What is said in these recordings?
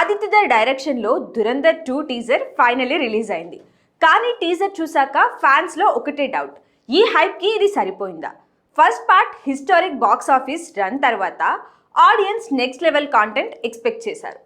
ఆదిత్య డైరెక్షన్లో Dhurandhar 2 teaser finally release అయింది. కానీ టీజర్ చూసాక ఫ్యాన్స్లో ఒకటే డౌట్, ఈ హైప్కి ఇది సరిపోయిందా? First part historic box office run తర్వాత audience next level content expect చేశారు.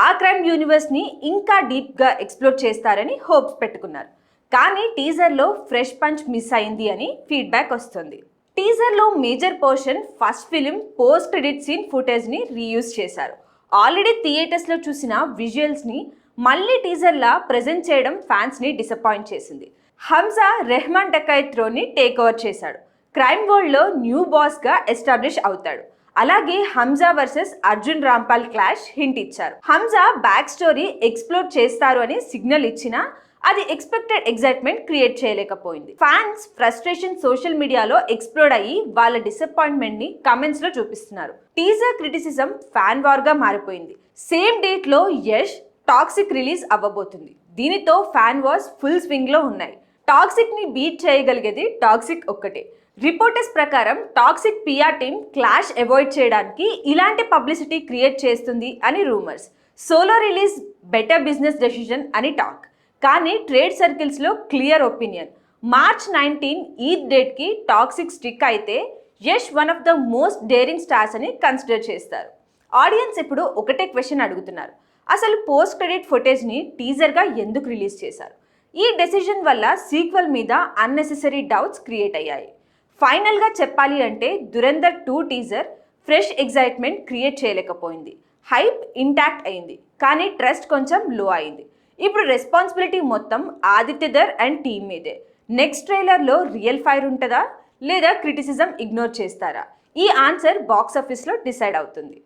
ఆ క్రైమ్ యూనివర్స్ని ఇంకా డీప్గా ఎక్స్ప్లోర్ చేస్తారని హోప్స్ పెట్టుకున్నారు. కానీ టీజర్లో ఫ్రెష్ పంచ్ మిస్ అయింది అని ఫీడ్బ్యాక్ వస్తుంది. టీజర్లో major portion first film post credit scene ఫుటేజ్ని రీయూజ్ చేశారు. ఆల్రెడీ థియేటర్స్లో చూసిన విజువల్స్ని మళ్ళీ టీజర్లా ప్రజెంట్ చేయడం ఫ్యాన్స్ని డిసప్పాయింట్ చేసింది. హంజా రెహమాన్ డకైత్రోని టేక్ ఓవర్ చేశాడు. క్రైమ్ వరల్డ్లో న్యూ బాస్గా ఎస్టాబ్లిష్ అవుతాడు. అలాగే Hamza versus Arjun Rampal clash hint ఇచ్చారు. హంజా బ్యాక్ స్టోరీ ఎక్స్ప్లోర్ చేస్తారు అని సిగ్నల్ ఇచ్చినా అది ఎక్స్పెక్టెడ్ ఎగ్జైట్మెంట్ క్రియేట్ చేయలేకపోయింది. ఫ్యాన్స్ ఫ్రస్ట్రేషన్ సోషల్ మీడియాలో ఎక్స్ప్లోడ్ అయ్యి వాళ్ళ డిసప్పాయింట్మెంట్ ని కమెంట్స్ లో చూపిస్తున్నారు. టీజర్ క్రిటిసిజం ఫ్యాన్ వార్ గా మారిపోయింది. సేమ్ డేట్ లో యష్ టాక్సిక్ రిలీజ్ అవ్వబోతుంది. దీనితో ఫ్యాన్ వార్స్ ఫుల్ స్వింగ్ లో ఉన్నాయి. టాక్సిక్ ని బీట్ చేయగలిగేది టాక్సిక్ ఒక్కటే. రిపోర్టర్స్ ప్రకారం Toxic PR team clash avoid చేయడానికి ఇలాంటి పబ్లిసిటీ క్రియేట్ చేస్తుంది అని rumours. Solo release better business decision అని టాక్. కానీ ట్రేడ్ సర్కిల్స్లో క్లియర్ ఒపీనియన్, మార్చ్ 19 ఈద్ డేట్కి టాక్సిక్ స్టిక్ అయితే Yash one of the most daring stars అని కన్సిడర్ చేస్తారు. ఆడియన్స్ ఇప్పుడు ఒకటే క్వశ్చన్ అడుగుతున్నారు, అసలు పోస్ట్ క్రెడిట్ ఫుటేజ్ని టీజర్గా ఎందుకు రిలీజ్ చేశారు? ఈ డెసిషన్ వల్ల సీక్వెల్ మీద అన్నెసెసరీ డౌట్స్ క్రియేట్ అయ్యాయి. ఫైనల్గా చెప్పాలి అంటే Dhurandhar 2 teaser fresh excitement create చేయలేకపోయింది. హైప్ ఇంటాక్ట్ అయింది, కానీ ట్రస్ట్ కొంచెం లో అయింది. ఇప్పుడు రెస్పాన్సిబిలిటీ మొత్తం ఆదిత్యధర్ అండ్ టీమ్ మీదే. నెక్స్ట్ ట్రైలర్లో రియల్ ఫైర్ ఉంటుందా లేదా క్రిటిసిజం ఇగ్నోర్ చేస్తారా? ఈ ఆన్సర్ బాక్స్ ఆఫీస్లో డిసైడ్ అవుతుంది.